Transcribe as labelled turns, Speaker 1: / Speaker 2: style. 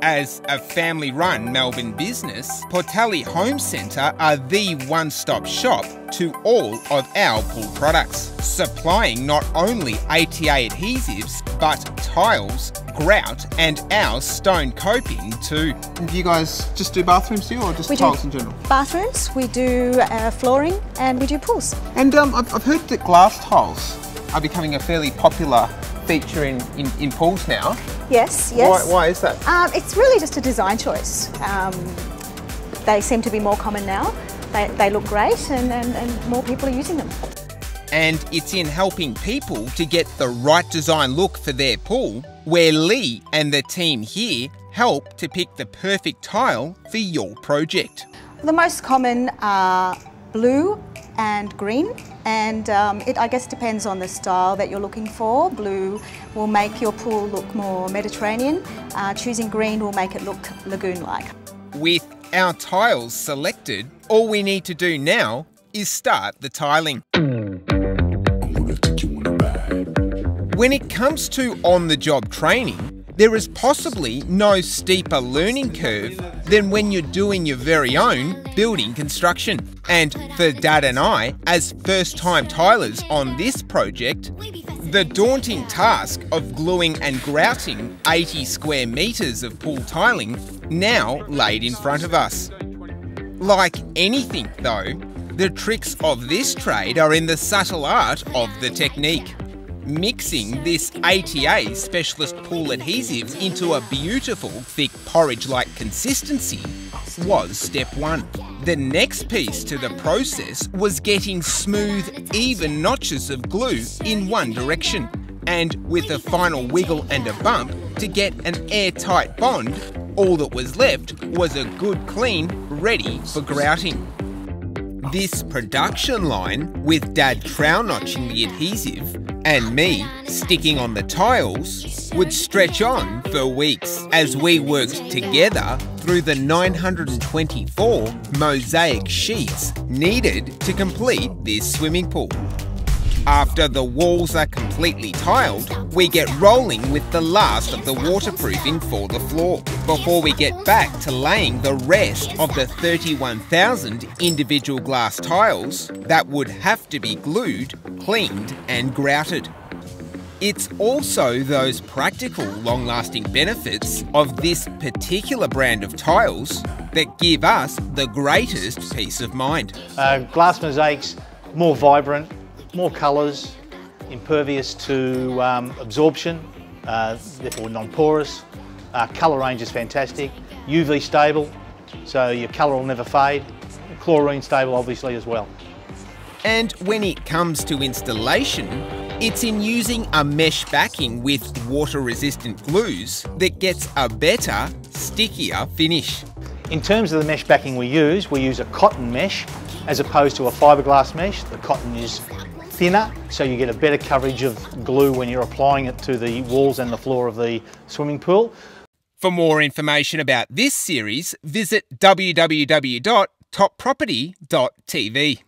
Speaker 1: As a family-run Melbourne business, Portelli Home Centre are the one-stop shop to all of our pool products, supplying not only ATA adhesives, but tiles, grout and our stone coping too.
Speaker 2: Do you guys just do bathrooms too, or just tiles in general?
Speaker 3: Bathrooms, we do flooring, and we do pools.
Speaker 2: And I've heard that glass tiles are becoming a fairly popular feature in pools now.
Speaker 3: Yes.
Speaker 2: Why is that?
Speaker 3: It's really just a design choice. They seem to be more common now. They look great and more people are using them.
Speaker 1: And it's in helping people to get the right design look for their pool where Lee and the team here help to pick the perfect tile for your project.
Speaker 3: The most common are blue and green, and it I guess depends on the style that you're looking for. Blue will make your pool look more Mediterranean. Choosing green will make it look lagoon-like.
Speaker 1: With our tiles selected, all we need to do now is start the tiling. When it comes to on-the-job training, there is possibly no steeper learning curve than when you're doing your very own building construction. And for Dad and I, as first-time tilers on this project, the daunting task of gluing and grouting 80 square metres of pool tiling now laid in front of us. Like anything though, the tricks of this trade are in the subtle art of the technique. Mixing this ATA specialist pool adhesive into a beautiful thick porridge-like consistency was step one. The next piece to the process was getting smooth, even notches of glue in one direction, and with a final wiggle and a bump to get an airtight bond, all that was left was a good clean, ready for grouting. This production line, with Dad trowel notching the adhesive and me sticking on the tiles, would stretch on for weeks as we worked together through the 924 mosaic sheets needed to complete this swimming pool. After the walls are completely tiled, we get rolling with the last of the waterproofing for the floor, before we get back to laying the rest of the 31,000 individual glass tiles that would have to be glued, cleaned and grouted. It's also those practical, long-lasting benefits of this particular brand of tiles that give us the greatest peace of mind.
Speaker 4: Glass mosaics, more vibrant, more colours, impervious to absorption, therefore non-porous. Colour range is fantastic, UV stable, so your colour will never fade. Chlorine stable obviously as well.
Speaker 1: And when it comes to installation, it's in using a mesh backing with water-resistant glues that gets a better, stickier finish.
Speaker 4: In terms of the mesh backing we use a cotton mesh as opposed to a fiberglass mesh. The cotton is thinner, so you get a better coverage of glue when you're applying it to the walls and the floor of the swimming pool.
Speaker 1: For more information about this series, visit www.topproperty.tv.